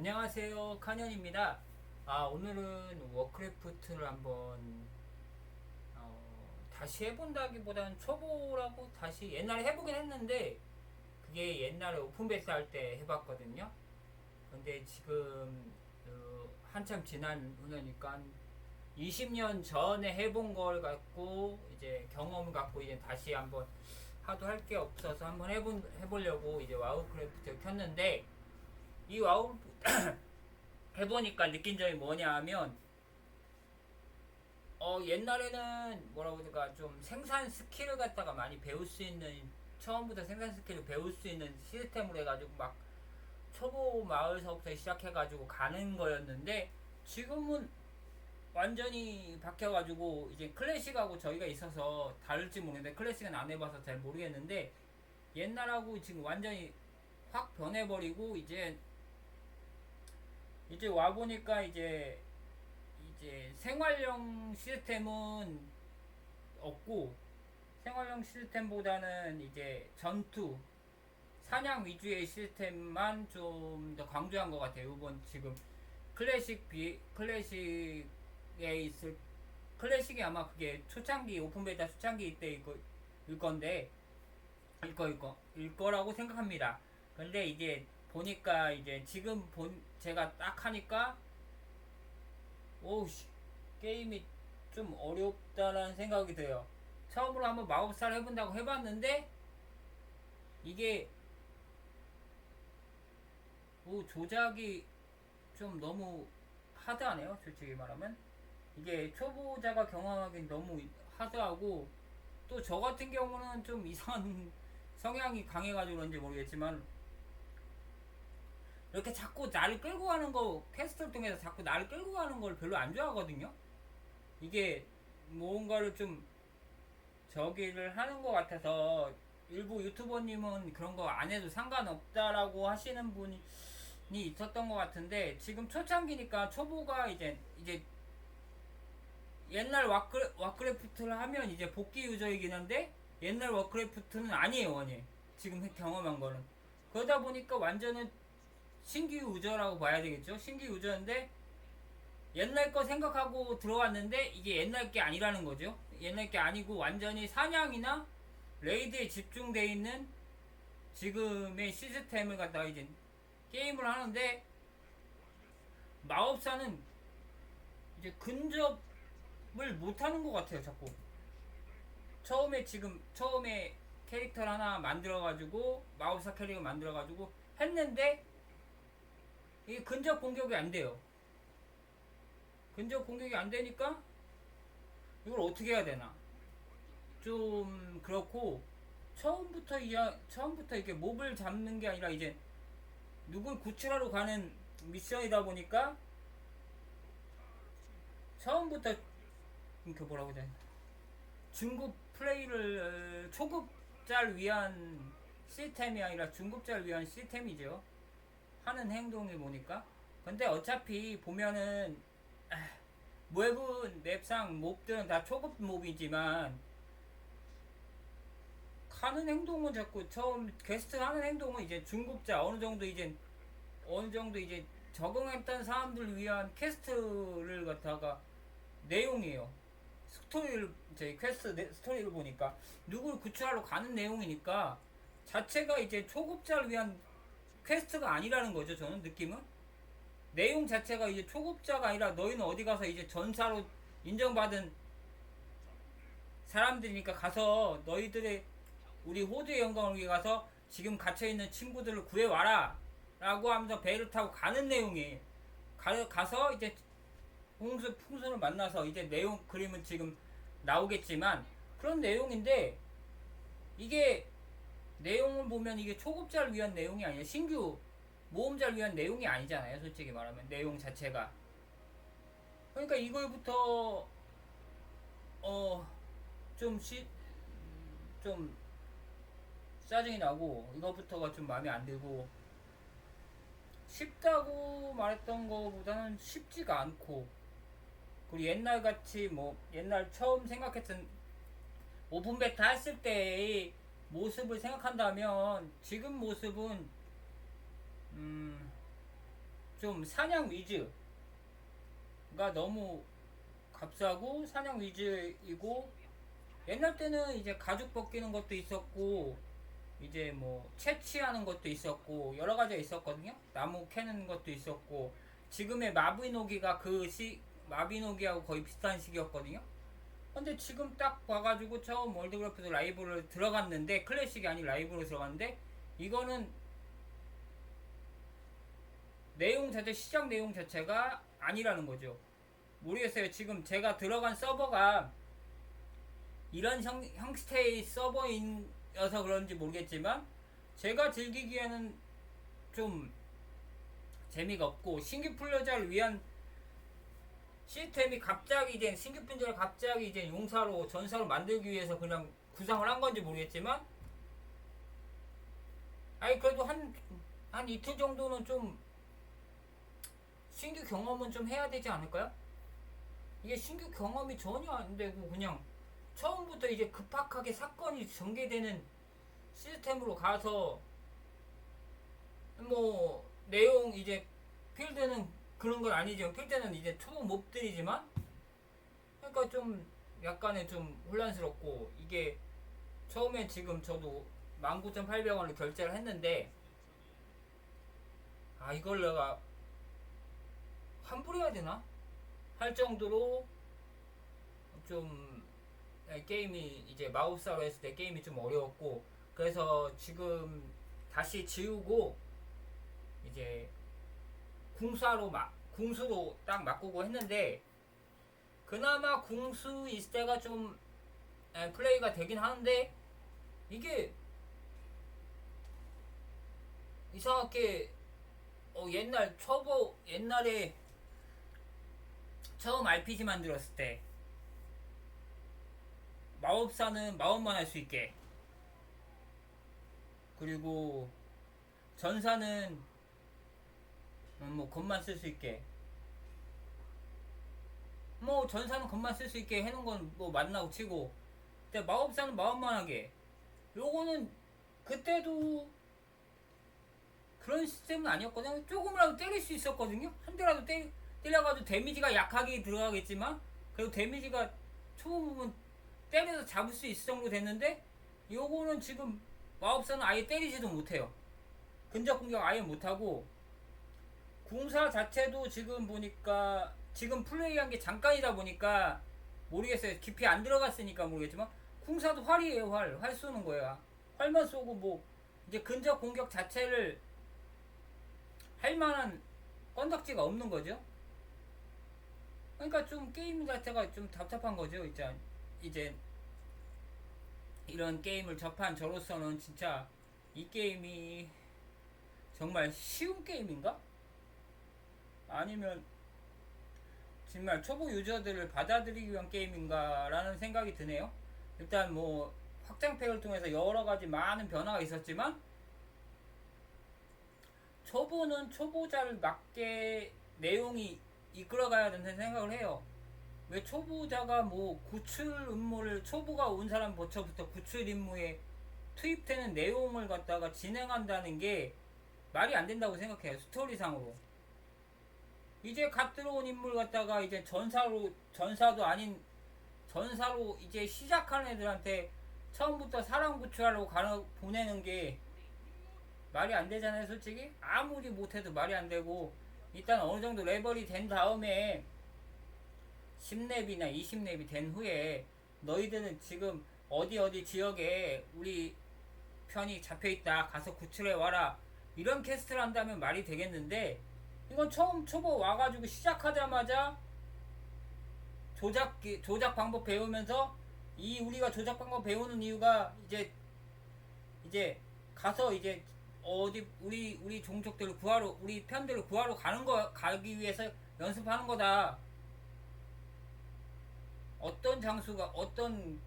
안녕하세요, 카년입니다. 오늘은 워크래프트를 한번 다시 해본다기보다는 초보라고 다시 옛날에 해보긴 했는데 그게 옛날에 오픈 베이스 할 때 해봤거든요. 근데 지금 한참 지난 후니까 20년 전에 해본 걸 갖고 이제 경험 갖고 이제 다시 한번 하도 할 게 없어서 한번 해보려고 이제 와우크래프트를 켰는데 이 와우 해보니까 느낀 점이 뭐냐 하면 옛날에는 뭐라고 해야 될까 좀 생산 스킬을 갖다가 많이 배울 수 있는 처음부터 생산 스킬을 배울 수 있는 시스템으로 해가지고 막 초보 마을서부터 시작해가지고 가는 거였는데 지금은 완전히 바뀌어가지고 이제 클래식하고 저희가 있어서 다를지 모르겠는데 클래식은 안 해봐서 잘 모르겠는데 옛날하고 지금 완전히 확 변해버리고 이제 와 보니까 이제 생활형 시스템은 없고 생활형 시스템보다는 이제 전투 사냥 위주의 시스템만 좀 더 강조한 것 같아요. 이번 지금 클래식에 있을 클래식이 아마 그게 초창기 오픈 베타 초창기 때 일 건데 일 거라고 생각합니다. 근데 이제 보니까 이제 지금 제가 딱 하니까 오우씨 게임이 좀 어렵다라는 생각이 들어요. 처음으로 한번 마법사를 해본다고 해봤는데 이게 조작이 좀 너무 하드하네요. 솔직히 말하면 이게 초보자가 경험하기엔 너무 하드하고 또 저 같은 경우는 좀 이상한 성향이 강해가지고 그런지 모르겠지만 이렇게 자꾸 나를 끌고 가는 거 퀘스트를 통해서 자꾸 나를 끌고 가는 걸 별로 안 좋아하거든요. 이게 뭔가를 좀 저기를 하는 것 같아서 일부 유튜버님은 그런 거 안 해도 상관없다라고 하시는 분이 있었던 것 같은데 지금 초창기니까 초보가 이제 옛날 와크래프트를 하면 이제 복귀 유저이긴 한데 옛날 워크래프트는 아니에요, 원이 지금 경험한 거는. 그러다 보니까 완전은 신규 유저라고 봐야 되겠죠. 신규 유저인데 옛날 거 생각하고 들어왔는데 이게 옛날 게 아니라는 거죠. 옛날 게 아니고 완전히 사냥이나 레이드에 집중돼 있는 지금의 시스템을 갖다가 이제 게임을 하는데 마법사는 이제 근접을 못 하는 것 같아요, 자꾸. 처음에 캐릭터를 하나 만들어가지고 마법사 캐릭터 만들어가지고 했는데 이게 근접 공격이 안 돼요. 근접 공격이 안 되니까 이걸 어떻게 해야 되나? 좀 그렇고 처음부터 이렇게 몹을 잡는 게 아니라 이제 누굴 구출하러 가는 미션이다 보니까 처음부터 그 뭐라고 해야 되나? 중급 플레이를 초급자를 위한 시스템이 아니라 중급자를 위한 시스템이죠. 하는 행동이 보니까. 근데 어차피 보면은 맵상 몹들은 다 초급 몹이지만 하는 행동은 자꾸 처음 게스트 하는 행동은 이제 중급자 어느 정도 이제 적응했던 사람들 위한 퀘스트를 갖다가 내용이에요. 스토리를 제 퀘스트 스토리를 보니까 누구를 구출하러 가는 내용이니까 자체가 이제 초급자를 위한 퀘스트가 아니라는 거죠. 저는 느낌은 내용 자체가 이제 초급자가 아니라 너희는 어디 가서 이제 전사로 인정받은 사람들이니까 가서 너희들의 우리 호주의 영광을 위해 가서 지금 갇혀있는 친구들을 구해와라 라고 하면서 배를 타고 가는 내용이 가서 이제 풍선을 만나서 이제 내용 그림은 지금 나오겠지만 그런 내용인데 이게 내용을 보면 이게 초급자를 위한 내용이 아니라 신규 모험자를 위한 내용이 아니잖아요. 솔직히 말하면 내용 자체가. 그러니까 이거부터 좀 좀 짜증이 나고 이거부터가 좀 마음에 안 들고 쉽다고 말했던 거보다는 쉽지가 않고 그리고 옛날 같이 뭐 옛날 처음 생각했던 오픈 베타 했을 때의 모습을 생각한다면 지금 모습은 좀 좀 사냥 위주가 너무 값싸고 사냥 위주이고, 옛날 때는 이제 가죽 벗기는 것도 있었고 이제 뭐 채취하는 것도 있었고 여러 가지가 있었거든요. 나무 캐는 것도 있었고, 지금의 마비노기가 마비노기하고 거의 비슷한 시기였거든요. 근데 지금 딱 봐가지고 처음 월드크래프트 라이브를 들어갔는데, 클래식이 아닌 라이브로 들어갔는데, 이거는 시장 내용 자체가 아니라는 거죠. 모르겠어요. 지금 제가 들어간 서버가 이런 형태의 서버인여서 그런지 모르겠지만, 제가 즐기기에는 좀 재미가 없고, 신규 플레이어를 위한 시스템이 신규 플레이어를 갑자기 이제 용사로 전사로 만들기 위해서 그냥 구상을 한 건지 모르겠지만, 아니 그래도 한 이틀 정도는 좀 신규 경험은 좀 해야 되지 않을까요? 이게 신규 경험이 전혀 안 되고 그냥 처음부터 이제 급박하게 사건이 전개되는 시스템으로 가서, 뭐 내용 이제 필드는 그런 건 아니지만, 필드는 이제 초보 몹들이지만, 그러니까 좀 약간의 좀 혼란스럽고, 이게 처음에 지금 저도 19,800원을 결제를 했는데, 이걸 내가 환불해야 되나? 할 정도로 좀 게임이, 이제 마법사로 했을 때 게임이 좀 어려웠고, 그래서 지금 다시 지우고 이제 궁수로 딱 바꾸고 했는데, 그나마 궁수 있을 때가 좀 플레이가 되긴 하는데, 이게 이상하게 옛날에 처음 RPG 만들었을 때 마법사는 마법만 할 수 있게, 그리고 전사는 뭐 겉만 쓸 수 있게, 뭐 전사는 겉만 쓸 수 있게 해놓은 건 뭐 맞나고 치고, 근데 마법사는 마법만 하게, 요거는 그때도 그런 시스템은 아니었거든요. 조금이라도 때릴 수 있었거든요. 한 대라도 때려가지고 데미지가 약하게 들어가겠지만, 그래도 데미지가 초보 부분 때려서 잡을 수 있을 정도 됐는데, 요거는 지금 마법사는 아예 때리지도 못해요. 근접 공격 아예 못하고, 궁사 자체도 지금 보니까, 지금 플레이한 게 잠깐이다 보니까 모르겠어요. 깊이 안 들어갔으니까 모르겠지만, 궁사도 활이에요. 활 쏘는 거야. 활만 쏘고, 뭐 이제 근접 공격 자체를 할 만한 건덕지가 없는 거죠. 그러니까 좀 게임 자체가 좀 답답한 거죠. 이제 이런 게임을 접한 저로서는 진짜 이 게임이 정말 쉬운 게임인가? 아니면 정말 초보 유저들을 받아들이기 위한 게임인가 라는 생각이 드네요. 일단 뭐 확장팩을 통해서 여러 가지 많은 변화가 있었지만, 초보는 초보자를 맞게 내용이 이끌어가야 된다는 생각을 해요. 왜 초보자가 뭐 구출 임무를, 초보가 온 사람부터 구출 임무에 투입되는 내용을 갖다가 진행한다는 게 말이 안 된다고 생각해요. 스토리상으로. 이제 갓 들어온 인물 갖다가 이제 전사도 아닌 전사로 이제 시작하는 애들한테 처음부터 사람 구출하려고 보내는 게 말이 안 되잖아요. 솔직히 아무리 못해도 말이 안 되고, 일단 어느 정도 레벨이 된 다음에 10렙이나 20렙이 된 후에 너희들은 지금 어디 지역에 우리 편이 잡혀있다, 가서 구출해 와라, 이런 퀘스트를 한다면 말이 되겠는데, 이건 처음 초보 와가지고 시작하자마자 조작 방법 배우면서, 우리가 조작 방법 배우는 이유가 이제 가서 이제 어디 우리 종족들을 구하러, 우리 편들을 구하러 가기 위해서 연습하는 거다. 어떤 장수가, 어떤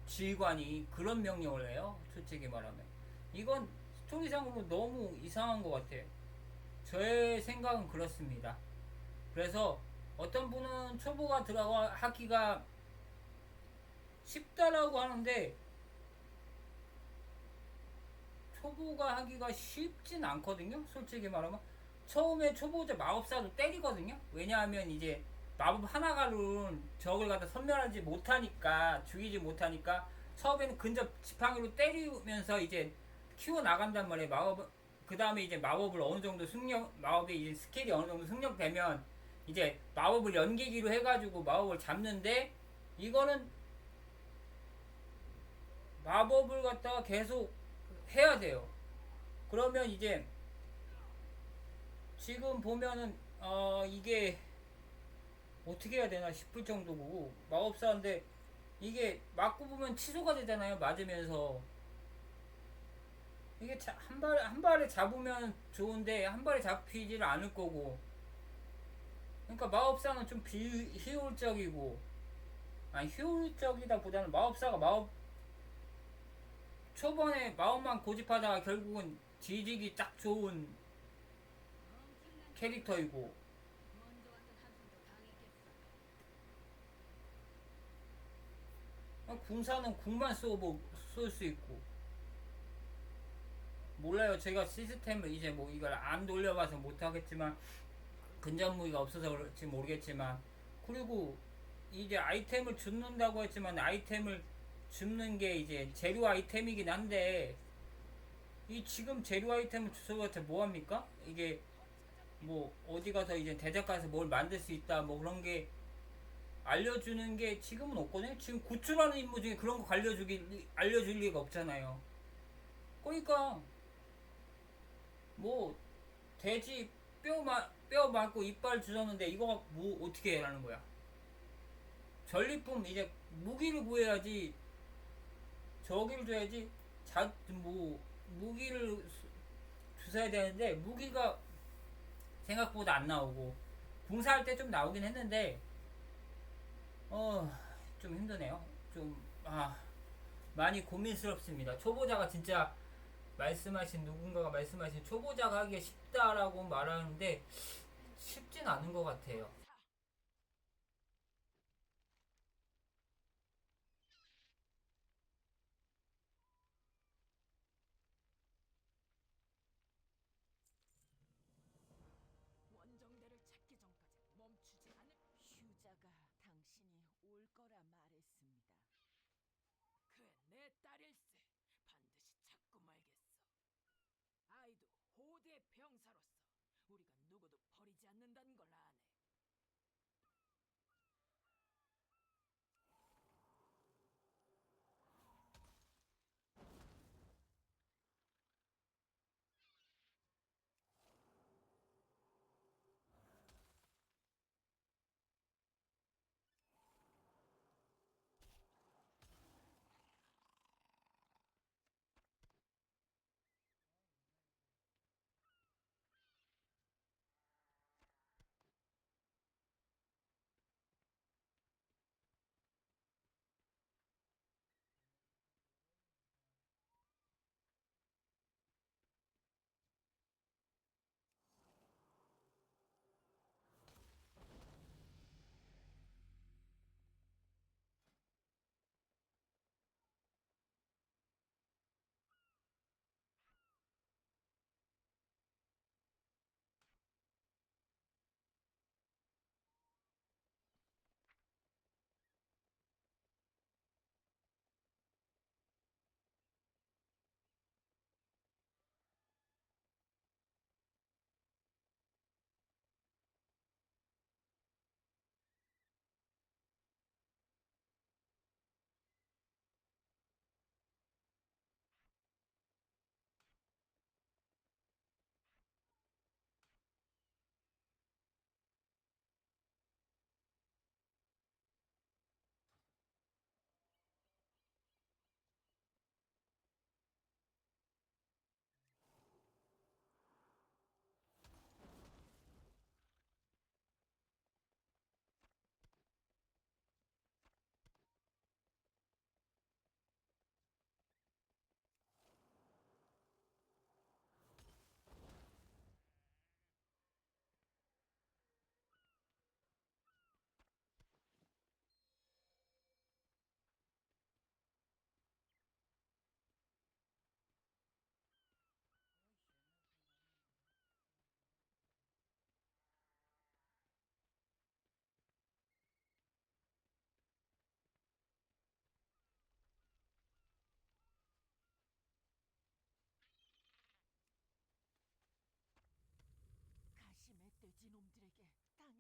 지휘관이 그런 명령을 해요? 솔직히 말하면 이건 스토리상으로 너무 이상한 것 같아요. 저의 생각은 그렇습니다. 그래서 어떤 분은 초보가 들어가기가 쉽다라고 하는데, 초보가 하기가 쉽진 않거든요. 솔직히 말하면 처음에 초보자 마법사도 때리거든요. 왜냐하면 이제 마법 하나가로는 적을 갖다 선멸하지 못하니까, 죽이지 못하니까 처음에는 근접 지팡이로 때리면서 이제 키워 나간단 말이에요. 마법. 그 다음에 이제 마법을 어느 정도 승력, 마법의 이제 스킬이 어느 정도 승력되면 이제 마법을 연기기로 해가지고 마법을 잡는데, 이거는 마법을 갖다가 계속 해야 돼요. 그러면 이제 지금 보면은 이게 어떻게 해야 되나 싶을 정도고, 마법사인데 이게 맞고 보면 취소가 되잖아요. 맞으면서 이게 한 발에 잡으면 좋은데 한 발에 잡히지를 않을 거고, 그러니까 마법사는 좀 비효율적이고, 아니 효율적이다 보다는 마법사가 마법 초반에 마법만 고집하다가 결국은 뒤지기 딱 좋은 캐릭터이고, 궁사는 궁만 쏠 수 있고. 몰라요. 제가 시스템을 이제 뭐 이걸 안 돌려봐서 못하겠지만, 근접 무기가 없어서 그럴지 모르겠지만, 그리고 이제 아이템을 줍는다고 했지만 아이템을 줍는 게 이제 재료 아이템이긴 한데, 이 지금 재료 아이템을 주워서 뭐합니까? 이게 뭐 어디 가서 이제 대적 가서 뭘 만들 수 있다 뭐 그런 게 알려주는 게 지금은 없거든요. 지금 구출하는 임무 중에 그런 거 알려줄 리가 없잖아요. 그러니까 뭐 돼지 뼈 맞고 이빨 주셨는데 이거 뭐 어떻게 해라는 거야? 전리품 이제 무기를 구해야지, 저기를 줘야지. 뭐 무기를 주셔야 되는데 무기가 생각보다 안 나오고, 궁사할 때 좀 나오긴 했는데 어 좀 힘드네요. 좀 많이 고민스럽습니다. 초보자가 진짜 누군가가 말씀하신 초보자가 하기가 쉽다라고 말하는데 쉽진 않은 것 같아요. 원정대를 찾기 전까지 멈추지 않을. 휴자가 당신이 올 거라 말했습니다. 그래, 내 딸일세. 반드시 찾고 말겠어. 아이도 호대의 병사로서 우리가 누구도 버리지 않는다는 걸 아네.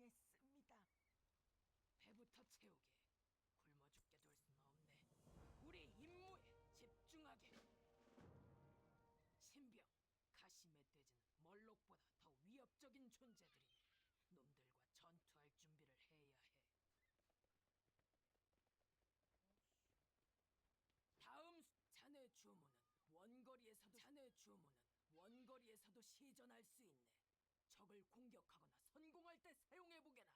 망했습니다. 배부터 채우게. 굶어 죽게 둘 순 없네. 우리 임무에 집중하게. 신병, 가시멧돼지는 멀록보다 더 위협적인 존재들이니 놈들과 전투할 준비를 해야 해. 자네 원거리에서도 시전할 수 있네. 적을 공격하거나 선공할 때 사용해 보게나.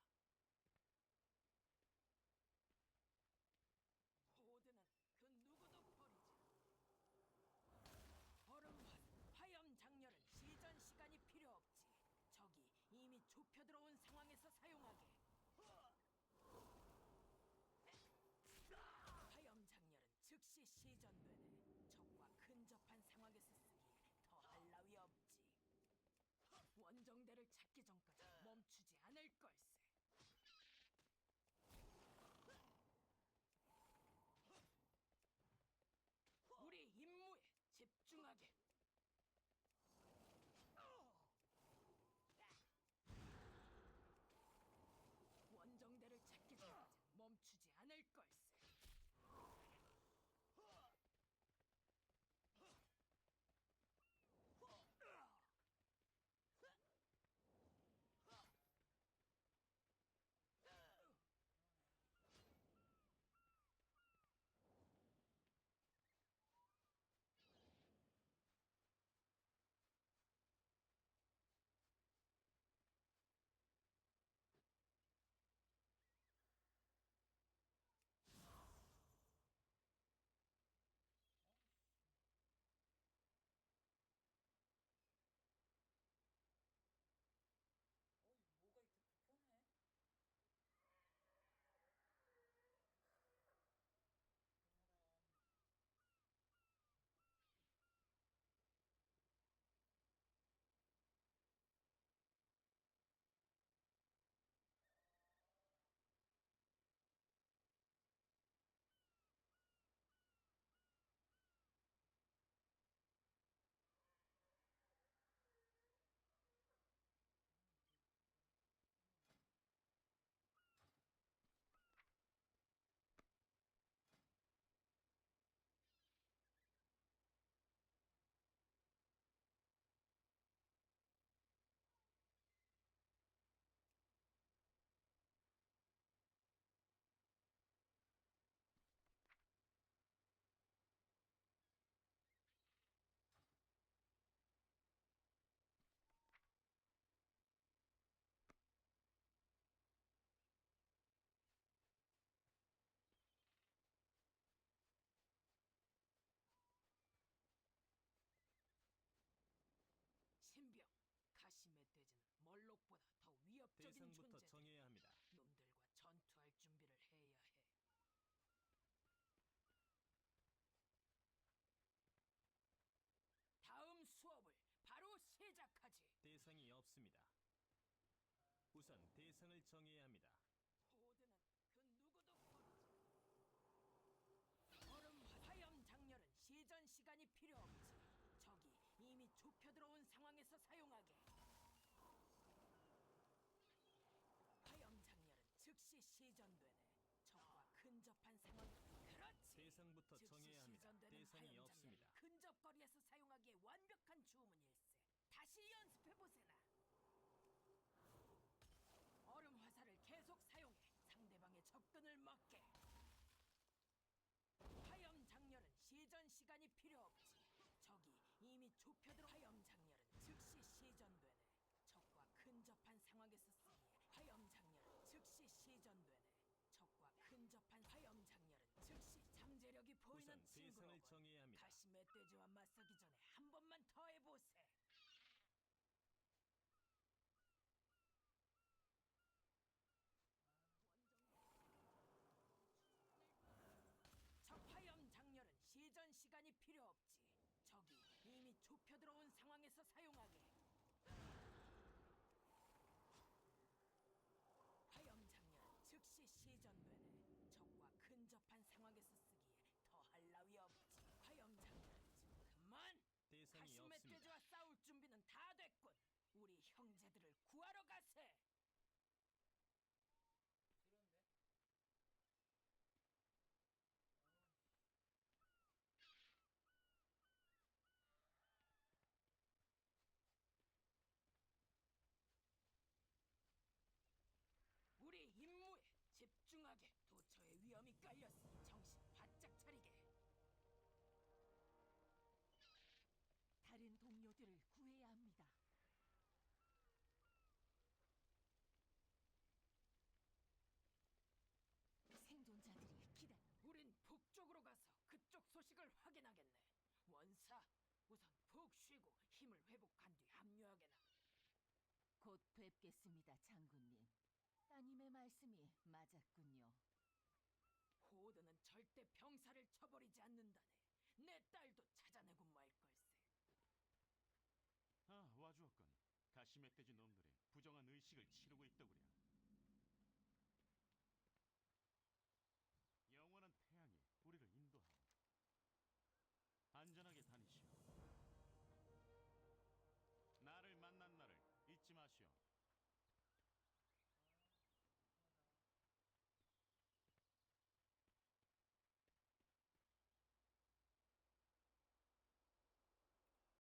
호드는 그 누구도 버리지. 얼음 화염 장렬은 시전 시간이 필요 없지. 적이 이미 좁혀 들어온 상황에서 사용하게. 화염 장렬은 즉시 시전되네. 적과 근접한 상황에서 쓰기에 더할 나위 없지. 원정대를 찾기 전까지 멈추지 않을 걸세. 우리 임무에 집중하게. 원정대를 찾기 전까지 멈추지 않을 걸세. 뭐가 이렇게 불편해? 이 사람. 신병, 가시멧돼지는 멀록보다 더 위협적인 대상부터 존재들. 정해야 합니다. 놈들과 전투할 준비를 해야 해. 다음 수업을 바로 시작하지. 대상이 없습니다. 우선 대상을 정해야 합니다. 호드는 그 누구도 버리지. 얼음 화염 장렬은 시전 시간이 필요 없지. 적이 이미 좁혀 들어온 상황에서 사용하게. 화염 장렬은 즉시 시전되네. 적과 근접한 상황. 그렇지. 대상부터 즉시 정해야 합니다. 시전되는 대상이 화염 없습니다. 장렬은 근접거리에서 사용하기에 완벽한 주문일세. 다시 연습해 보세나. 얼음 화살을 계속 사용해 상대방의 접근을 막게. 화염 장렬은 시전 시간이 필요 없지. 적이 이미 좁혀들어. 화염 장렬은 즉시 시전되네. 적과 근접한 상황에서 쓰기에 화염 장렬은 즉시 시전되네. 적과 근접한 화염 장렬은 즉시 잠재력이 보이는 우선 대상을 친구로군. 정해야 합니다. 가시멧돼지와 맞서기 전에 한 번만 더 해보세. 적 화염 장렬은 시전 시간이 필요 없지. 적이 이미 좁혀 들어온 상황에서 사용하게. 화염 장렬은 즉시 시전되네. 적과 근접한 상황에서 쓰기에 더할 나위 없지. 화염 장렬은 지금 그만. 대상이 가시멧돼지와 없습니다. 싸울 준비는 다 됐군. 우리 형제들을 구하러 가세. 상태를 회복한 뒤 합류하게나. 곧 뵙겠습니다, 장군님. 따님의 말씀이 맞았군요. 호드는 절대 병사를 쳐버리지 않는다네. 내 딸도 찾아내고 말 걸세. 아, 와주었군. 가시멧돼지 놈들이 부정한 의식을 치르고 있더구려.